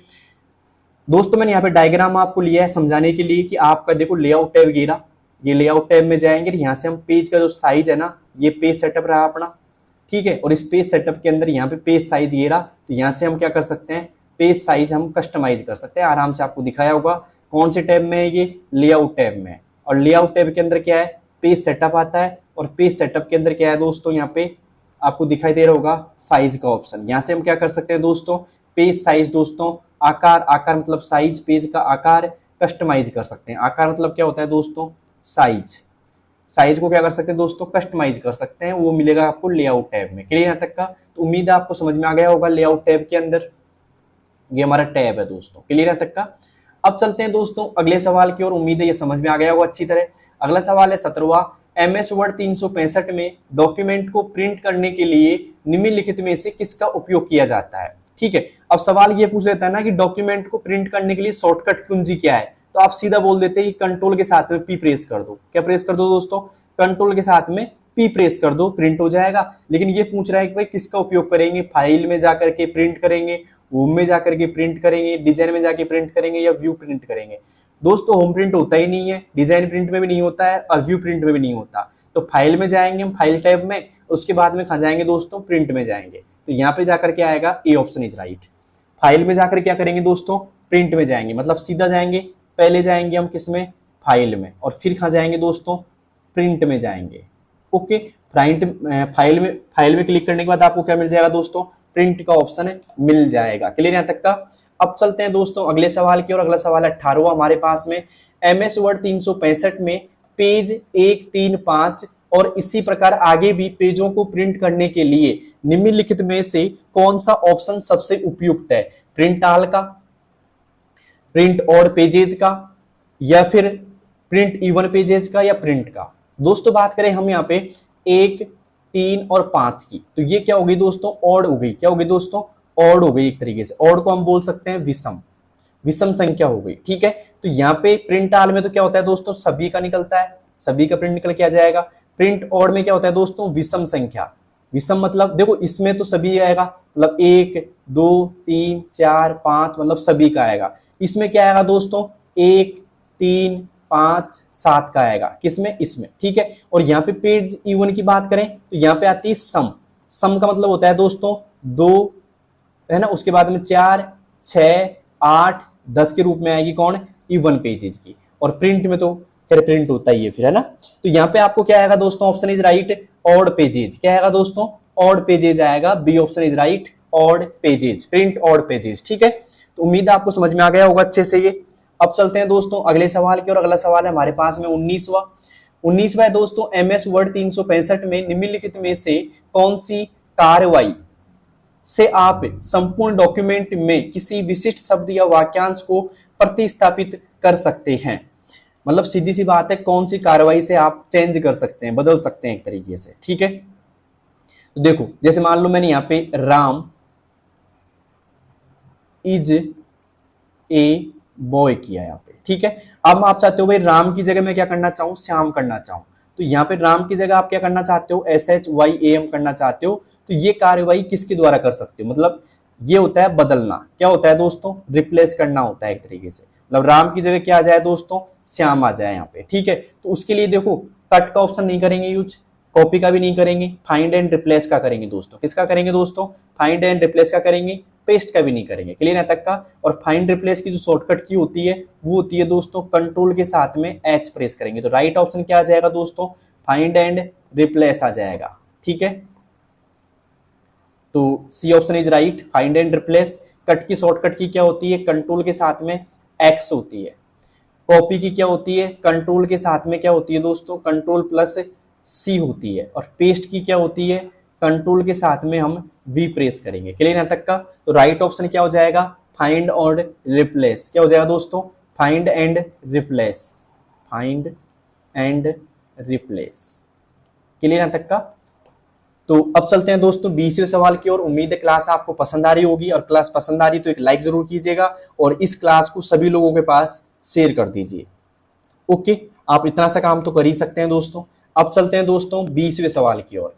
दोस्तों। मैंने यहाँ पे डायग्राम आपको लिया है समझाने के लिए कि आपका देखो लेआउट टैब गिरा, ये लेआउट टैब में जाएंगे, यहाँ से हम पेज का जो साइज है ना, ये पेज सेटअप रहा अपना, ठीक है। और इस पेज सेटअप के अंदर यहाँ पे पेज साइज ये रहा, तो यहाँ से हम क्या कर सकते हैं, पेज साइज हम कस्टमाइज कर सकते हैं। आराम से आपको दिखाया होगा कौन से टैब में है, ये लेआउट टैब में। और लेआउट टैब के अंदर क्या है, पेज सेटअप आता है। और पेज सेटअप के अंदर क्या है दोस्तों, यहाँ पे आपको दिखाई दे रहा होगा साइज का ऑप्शन। यहाँ से हम क्या कर सकते हैं दोस्तों, पेज साइज दोस्तों, आकार, आकार मतलब साइज, पेज का आकार कस्टमाइज कर सकते हैं। आकार मतलब क्या होता है दोस्तों, साइज। साइज को क्या कर सकते हैं दोस्तों, कस्टमाइज कर सकते हैं, वो मिलेगा आपको लेआउट टैब में। क्लियर यहाँ तक का? तो उम्मीद है आपको समझ में आ गया होगा लेआउट टैब के अंदर, ये हमारा टैब है दोस्तों। क्लियर यहाँ तक का? अब चलते हैं दोस्तों अगले सवाल की ओर। उम्मीद है ये समझ में आ गया होगा अच्छी तरह। अगला सवाल है 17वां, एमएस वर्ड 365 में डॉक्यूमेंट को प्रिंट करने के लिए निम्नलिखित में से किसका उपयोग किया जाता है, ठीक है। अब सवाल ये पूछ लेता है ना कि डॉक्यूमेंट को प्रिंट करने के लिए शॉर्टकट कुंजी क्या है, तो आप सीधा बोल देते हैं कि कंट्रोल के साथ में पी प्रेस कर दो। क्या प्रेस कर दो दोस्तों? कंट्रोल के साथ में पी प्रेस कर दो, प्रिंट हो जाएगा। लेकिन ये पूछ रहा है कि भाई किसका उपयोग करेंगे, फाइल में जाकर के प्रिंट करेंगे, होम में जाकर के प्रिंट करेंगे, डिजाइन में जाके प्रिंट करेंगे, या व्यू प्रिंट करेंगे। दोस्तों होम प्रिंट होता ही नहीं है, डिजाइन प्रिंट में भी नहीं होता है, और व्यू प्रिंट में भी नहीं होता। तो फाइल में जाएंगे हम, फाइल टैब में, उसके बाद में कहाँ जाएंगे दोस्तों, प्रिंट में जाएंगे। तो यहाँ पे जाकर के आएगा A option is right. File में जाकर क्या करेंगे दोस्तों, प्रिंट में जाएंगे, मतलब सीधा जाएंगे, पहले जाएंगे हम किसमें, फाइल में, और फिर कहाँ जाएंगे दोस्तों, प्रिंट में जाएंगे। ओके, फाइल में क्लिक करने के बाद आपको क्या मिल जाएगा दोस्तों, प्रिंट का ऑप्शन मिल जाएगा। क्लियर यहाँ तक का? अब चलते हैं दोस्तों अगले सवाल की ओर। अगला सवाल है 18वां हमारे पास में, एमएस वर्ड 365 में पेज 1, 3, 5 और इसी प्रकार आगे भी पेजों को प्रिंट करने के लिए निम्नलिखित में से कौन सा ऑप्शन सबसे उपयुक्त है? प्रिंट ऑल का, प्रिंट और पेजेज का, या फिर प्रिंट इवन पेजेज का, या प्रिंट का। दोस्तों बात करें हम यहाँ पे 1, 3 और 5 की, तो ये क्या हो गई दोस्तों, ऑड हो गई। क्या हो गई दोस्तों, ऑड हो गई। एक तरीके से ऑड को हम बोल सकते हैं विषम, विषम संख्या हो गई, ठीक है। तो यहाँ पे प्रिंट ऑल में तो क्या होता है दोस्तों, सभी का निकलता है, सभी का प्रिंट निकल के आ जाएगा। प्रिंट ऑड में क्या होता है दोस्तों, विषम संख्या। विषम मतलब देखो इसमें तो सभी आएगा, मतलब 1, 2, 3, 4, 5 मतलब सभी का आएगा। इसमें क्या आएगा दोस्तों, 1, 3, 5, 7 का आएगा। किसमें, इसमें, ठीक है। और यहाँ पे पेज इवन की बात करें तो यहाँ पे आती है सम। सम का मतलब होता है दोस्तों 2, है ना, उसके बाद में 4, 6, 8, 10 के रूप में आएगी कौन, इवन पेजेज की। और प्रिंट में तो खैर प्रिंट होता ही है फिर, है ना। तो यहाँ पे आपको क्या आएगा दोस्तों, option is right, odd pages. क्या आएगा दोस्तों, ऑड पेजेज आएगा, B option is right, odd pages, print odd pages. ठीक है, तो उम्मीद है आपको समझ में आ गया होगा अच्छे से ये। अब चलते हैं दोस्तों अगले सवाल की और। अगला सवाल है हमारे पास में 19वां है दोस्तों, एमएस वर्ड 365 में निम्नलिखित में से कौन सी कार्रवाई से आप संपूर्ण डॉक्यूमेंट में किसी विशिष्ट शब्द या वाक्यांश को प्रतिस्थापित कर सकते हैं। मतलब सीधी सी बात है, कौन सी कार्रवाई से आप चेंज कर सकते हैं, बदल सकते हैं एक तरीके से। ठीक है, तो देखो जैसे मान लो मैंने यहाँ पे राम इज ए बॉय किया यहाँ पे। ठीक है, अब आप चाहते हो भाई राम की जगह मैं क्या करना चाहूं, श्याम करना चाहूं, तो यहाँ पे राम की जगह आप क्या करना चाहते हो, SHYAM करना चाहते हो। तो ये कार्रवाई किसके द्वारा कर सकते हो, मतलब ये होता है बदलना। क्या होता है दोस्तों, रिप्लेस करना होता है एक तरीके से। मतलब राम की जगह क्या आ जाए दोस्तों, श्याम आ जाए यहाँ पे। ठीक है, तो उसके लिए देखो कट का ऑप्शन नहीं करेंगे यूज, कॉपी का भी नहीं करेंगे, फाइंड एंड रिप्लेस का करेंगे दोस्तों। किसका करेंगे दोस्तों, फाइंड एंड रिप्लेस का करेंगे, पेस्ट का भी नहीं करेंगे। क्लियर है तक का। और फाइंड रिप्लेस की जो शॉर्टकट की होती है वो होती है दोस्तों कंट्रोल के साथ में H प्रेस करेंगे। तो राइट ऑप्शन क्या आ जाएगा दोस्तों, फाइंड एंड रिप्लेस आ जाएगा। ठीक है, तो C option is right, find and replace. Cut की शॉर्टकट की क्या होती है, कंट्रोल के साथ में X होती है। कॉपी की क्या होती है, कंट्रोल के साथ में क्या होती है दोस्तों, कंट्रोल प्लस C होती है। और पेस्ट की क्या होती है, कंट्रोल के साथ में हम V प्रेस करेंगे। क्लियर है तक का। तो राइट ऑप्शन क्या हो जाएगा, फाइंड और रिप्लेस। क्या हो जाएगा दोस्तों, find and replace, find and replace. Clear है तक का। तो अब चलते हैं दोस्तों 20वें सवाल की ओर। उम्मीद है क्लास आपको पसंद आ रही होगी, और क्लास पसंद आ रही तो एक लाइक जरूर कीजिएगा और इस क्लास को सभी लोगों के पास शेयर कर दीजिए। ओके, आप इतना सा काम तो कर ही सकते हैं दोस्तों। अब चलते हैं दोस्तों 20वें सवाल की ओर।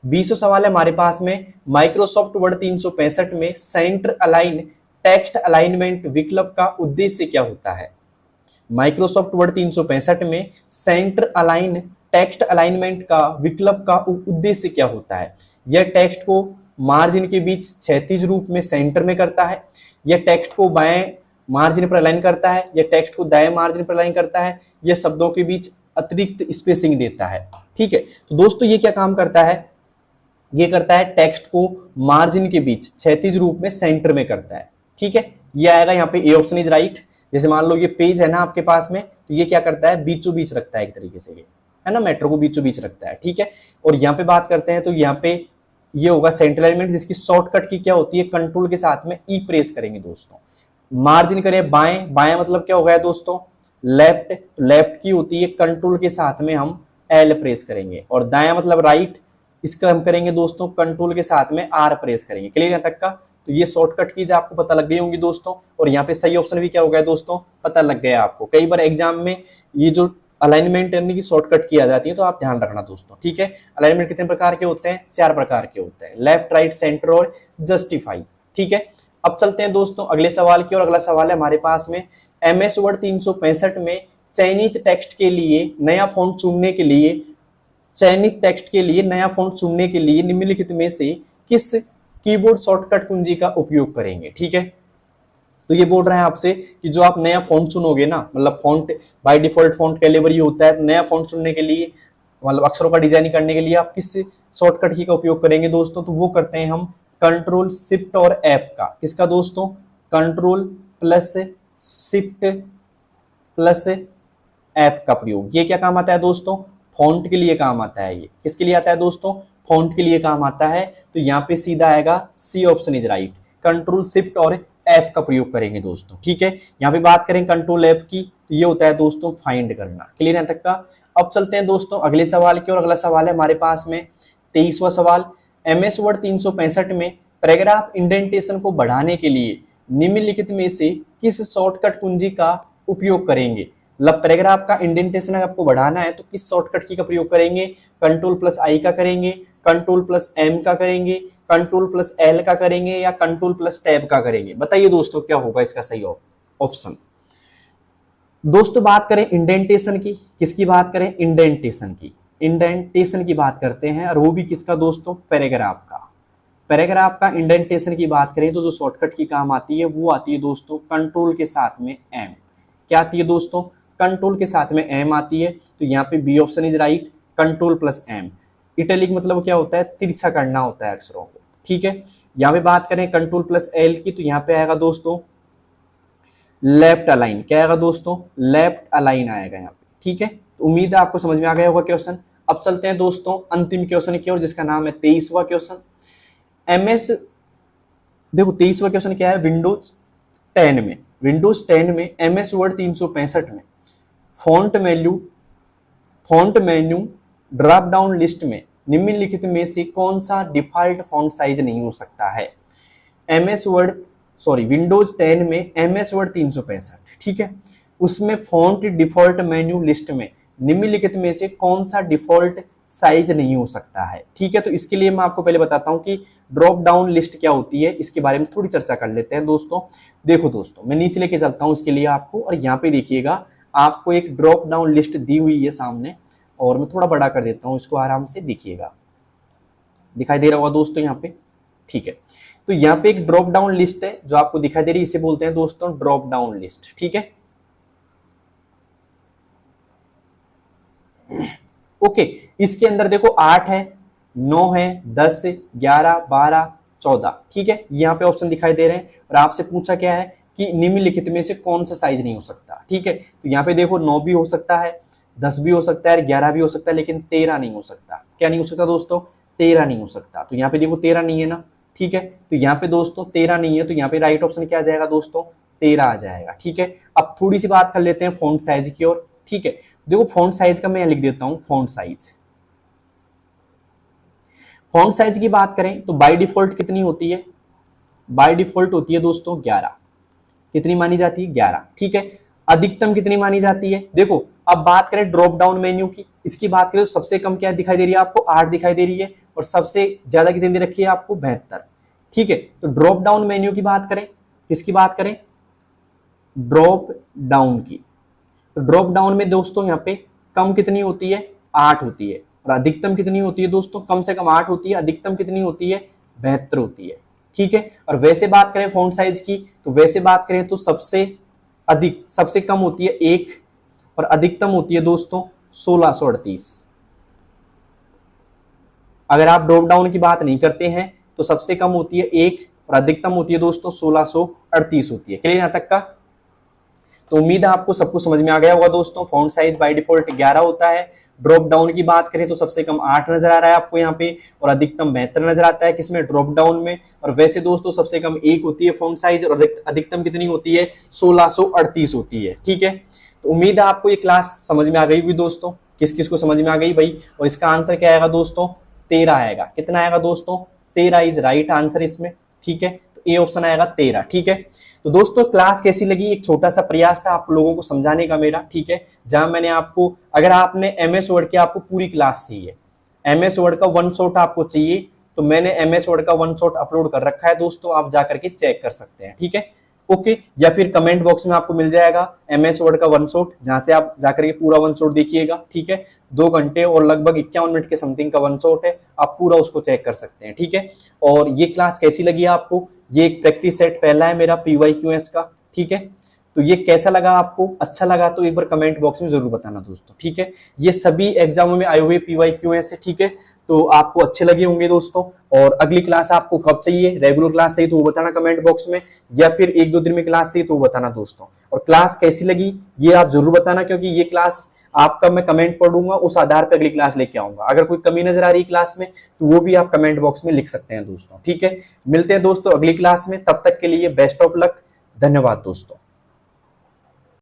20वां सवाल है हमारे पास में, माइक्रोसॉफ्ट वर्ड 365 में सेंटर अलाइन टेक्स्ट अलाइनमेंट विकल्प का उद्देश्य क्या होता है। माइक्रोसॉफ्ट वर्ड 365 में सेंटर अलाइन टेक्स्ट अलाइनमेंट का विकल्प का उद्देश्य क्या होता है। यह टेक्स्ट को मार्जिन के बीच क्षैतिज रूप में सेंटर में करता है, यह टेक्स्ट को बाएं मार्जिन पर अलाइन करता है, यह टेक्स्ट को दाएं मार्जिन पर अलाइन करता है, यह शब्दों के बीच अतिरिक्त स्पेसिंग देता है। ठीक है, तो दोस्तों ये क्या काम करता है, ये करता है टेक्स्ट को मार्जिन के बीच क्षैतिज रूप में सेंटर में करता है। ठीक है, ये आएगा यहाँ पे ए ऑप्शन इज राइट। जैसे मान लो ये पेज है ना आपके पास में, तो ये क्या करता है, बीचों बीच रखता है एक तरीके से, ये है ना, मेट्रो को बीचों बीच रखता है। ठीक है, और यहाँ पे बात करते हैं तो यहाँ पे ये होगा सेंटर अलाइनमेंट, जिसकी शॉर्टकट की क्या होती है, कंट्रोल के साथ में ई प्रेस करेंगे दोस्तों। मार्जिन करें बाएं, बाएं मतलब क्या हो गया दोस्तों, लेफ्ट, लेफ्ट की होती है कंट्रोल के साथ में हम एल प्रेस करेंगे। और दायां मतलब राइट, इसका हम करेंगे दोस्तों कंट्रोल के साथ में आर प्रेस करेंगे। क्लियर है तक का। तो ये शॉर्टकट कीज आपको पता लग गई होंगी दोस्तों। और यहाँ पे सही ऑप्शन भी क्या हो गया दोस्तों, पता लग गया आपको। कई बार एग्जाम में ये जो अलाइनमेंट करने की शॉर्टकट की आ जाती है, तो आप ध्यान रखना दोस्तों। ठीक है, अलाइनमेंट कितने प्रकार के होते हैं, 4 प्रकार के होते हैं, लेफ्ट, राइट, सेंटर और जस्टिफाई। ठीक है, अब चलते हैं दोस्तों अगले सवाल की। और अगला सवाल है हमारे पास में, एमएस वर्ड 365 में चयनित टेक्स्ट के लिए नया फॉन्ट चुनने के लिए, चयनित टेक्स्ट के लिए नया फॉन्ट चुनने के लिए निम्नलिखित में से किस कीबोर्ड शॉर्टकट कुंजी का उपयोग करेंगे। ठीक है, तो ये बोल रहा है आपसे कि जो आप नया फॉन्ट चुनोगे ना, मतलब font by default font Calibri होता है, नया फॉन्ट चुनने के लिए, मतलब अक्षरों का डिजाइन करने के लिए आप किस शॉर्टकट की का उपयोग करेंगे दोस्तों। तो वो करते हैं हम कंट्रोल शिफ्ट और एफ का। किसका दोस्तों, control plus shift plus F का प्रयोग। ये क्या काम आता है दोस्तों, फॉन्ट के लिए काम आता है। ये किसके लिए आता है दोस्तों, फॉन्ट के लिए काम आता है। तो यहाँ पे सीधा आएगा C option is right, control shift और एफ का प्रयोग करेंगे दोस्तों। ठीक है, यहाँ पे बात करें कंट्रोल एफ की, तो ये होता है दोस्तों फाइंड करना। क्लियर है तक का। अब चलते हैं दोस्तों अगले सवाल की। और अगला सवाल है हमारे पास में 23वां सवाल, एमएस वर्ड 365 में पैराग्राफ इंडेंटेशन को बढ़ाने के लिए निम्नलिखित में से किस शॉर्टकट कुंजी का उपयोग करेंगे। मतलब पैराग्राफ का इंडेंटेशन आपको बढ़ाना है तो किस शॉर्टकट की का प्रयोग करेंगे, कंट्रोल प्लस आई का करेंगे, कंट्रोल प्लस एम का करेंगे, कंट्रोल प्लस एल का करेंगे, या कंट्रोल प्लस टैब का करेंगे। बताइए दोस्तों क्या होगा इसका सही ऑप्शन। दोस्तों बात करें इंडेंटेशन की, किसकी बात करें, इंडेंटेशन की, इंडेंटेशन की बात करते हैं, और वो भी किसका दोस्तों, पैराग्राफ का। पैराग्राफ का इंडेंटेशन की बात करें तो जो शॉर्टकट की काम आती है वो आती है दोस्तों कंट्रोल के साथ में एम। क्या आती है दोस्तों, कंट्रोल के साथ में एम आती है, तो यहाँ पे B option is right, control plus M. Italic मतलब क्या होता है, तिरछा करना होता है अक्षरों को, ठीक है। यहाँ पे बात करें कंट्रोल प्लस एल की, तो यहाँ पे आएगा दोस्तों लेफ्ट अलाइन। क्या आएगा दोस्तों, लेफ्ट अलाइन आएगा यहाँ पे, ठीक है। तो उम्मीद है आपको समझ में आ गया होगा क्वेश्चन। अब चलते हैं दोस्तों अंतिम क्वेश्चन की ओर, जिसका नाम है 23वां क्वेश्चन। एमएस देखो 23वां क्वेश्चन क्या है, विंडोज 10 में एमएस वर्ड 365 में font menu drop down list में निम्नलिखित में से कौन सा डिफॉल्ट फॉन्ट साइज नहीं हो सकता है। विंडोज 10 में एमएस वर्ड 365, ठीक है, उसमें फॉन्ट डिफॉल्ट मेन्यू लिस्ट में निम्नलिखित में से कौन सा डिफॉल्ट साइज नहीं हो सकता है, ठीक है। तो इसके लिए मैं आपको पहले बताता हूं कि ड्रॉप डाउन लिस्ट क्या होती है, इसके बारे में थोड़ी चर्चा कर लेते हैं दोस्तों। देखो दोस्तों, मैं नीचे लेके चलता हूं इसके लिए आपको, और यहाँ पे देखिएगा आपको एक ड्रॉप डाउन लिस्ट दी हुई है सामने, और मैं थोड़ा बड़ा कर देता हूं इसको, आराम से देखिएगा, दिखाई दे रहा होगा दोस्तों यहाँ पे, ठीक है। तो यहाँ पे एक ड्रॉप डाउन लिस्ट है जो आपको दिखाई दे रही है, इसे बोलते हैं दोस्तों ड्रॉप डाउन लिस्ट, ठीक है। ओके, इसके अंदर देखो 8 है, 9 है, 10 है, 11, 12, 14, ठीक है, यहाँ पे ऑप्शन दिखाई दे रहे हैं। और आपसे पूछा क्या है कि निम्नलिखित में से कौन सा साइज नहीं हो सकता, ठीक है। तो यहाँ पे देखो 9 भी हो सकता है, 10 भी हो सकता है, 11 भी हो सकता है, लेकिन 13 नहीं हो सकता। क्या नहीं हो सकता दोस्तों, 13 नहीं हो सकता। तो यहाँ पे देखो 13 नहीं है ना, ठीक है। तो यहाँ पे दोस्तों 13 नहीं है, तो यहाँ पे राइट ऑप्शन क्या आ जाएगा दोस्तों, 13 आ जाएगा, ठीक है। अब थोड़ी सी बात कर लेते हैं फॉन्ट साइज की ओर, ठीक है। देखो फॉन्ट साइज का मैं लिख देता हूं, फॉन्ट साइज की बात करें तो बाय डिफॉल्ट कितनी होती है, बाय डिफॉल्ट होती है दोस्तों 11। कितनी मानी जाती है, 11, ठीक है। अधिकतम कितनी मानी जाती है, देखो अब बात करें ड्रॉप डाउन मेन्यू की, इसकी बात करें तो सबसे कम क्या दिखाई दे रही है आपको, 8 दिखाई दे रही है, और सबसे ज्यादा कितनी दे रखी है आपको, 72, ठीक है। तो ड्रॉप डाउन मेन्यू की बात करें, किसकी बात करें, ड्रॉप डाउन की। तो ड्रॉप डाउन में दोस्तों यहाँ पे कम कितनी होती है, 8 होती है, और अधिकतम कितनी होती है दोस्तों, कम से कम 8 होती है, अधिकतम कितनी होती है, 72 होती है, ठीक है। और वैसे बात करें फॉन्ट साइज की, तो वैसे बात करें तो सबसे कम होती है 1, और अधिकतम होती है दोस्तों 1638। अगर आप ड्रॉप डाउन की बात नहीं करते हैं तो सबसे कम होती है 1, और अधिकतम होती है दोस्तों 1638 होती है। क्लियर यहाँ तक का? तो उम्मीद है आपको सब कुछ समझ में आ गया होगा दोस्तों। फॉन्ट साइज बाय डिफॉल्ट 11 होता है। ड्रॉप डाउन की बात करें तो सबसे कम 8 नजर आ रहा है आपको यहाँ पे, और अधिकतम 72 नजर आता है किसमें, ड्रॉप डाउन में। और वैसे दोस्तों सबसे कम 1 होती है फॉन्ट साइज, और अधिकतम कितनी होती है, 1638 होती है, ठीक है। तो उम्मीद है आपको ये क्लास समझ में आ गई होगी दोस्तों। किस किस को समझ में आ गई भाई? और इसका आंसर क्या आएगा दोस्तों, 13 आएगा। कितना आएगा दोस्तों, 13 इज राइट आंसर इसमें, ठीक है। तो ए ऑप्शन आएगा 13, ठीक है। तो दोस्तों क्लास कैसी लगी? एक छोटा सा प्रयास था आप लोगों को समझाने का मेरा, ठीक है। जहां मैंने आपको, अगर आपने एमएस वर्ड की आपको पूरी क्लास चाहिए, एमएस वर्ड का वन शॉट आपको चाहिए, तो मैंने एमएस वर्ड का वन शॉट अपलोड कर रखा है दोस्तों, आप जाकर के चेक कर सकते हैं, ठीक है, ओके। या फिर कमेंट बॉक्स में आपको मिल जाएगा एमएस वर्ड का वन शॉट, जहां से आप जाकर के पूरा वन शॉट देखिएगा, ठीक है। 2 घंटे और लगभग 51 मिनट के समथिंग का वन शॉट है, आप पूरा उसको चेक कर सकते हैं, ठीक है। और ये क्लास कैसी लगी आपको? ये एक प्रैक्टिस सेट पहला है मेरा PYQS का, ठीक है। तो ये कैसा लगा आपको? अच्छा लगा तो एक बार कमेंट बॉक्स में जरूर बताना दोस्तों, ठीक है। ये सभी एग्जामों में आए हुए PYQS है, ठीक है। तो आपको अच्छे लगे होंगे दोस्तों। और अगली क्लास आपको कब चाहिए, रेगुलर क्लास चाहिए तो वो बताना कमेंट बॉक्स में, या फिर 1-2 दिन में क्लास चाहिए तो वो बताना दोस्तों। और क्लास कैसी लगी ये आप जरूर बताना, क्योंकि ये क्लास आपका मैं कमेंट पढ़ूंगा, उस आधार पर अगली क्लास लेके आऊंगा। अगर कोई कमी नजर आ रही है क्लास में तो वो भी आप कमेंट बॉक्स में लिख सकते हैं दोस्तों, ठीक है। मिलते हैं दोस्तों अगली क्लास में, तब तक के लिए बेस्ट ऑफ लक, धन्यवाद दोस्तों।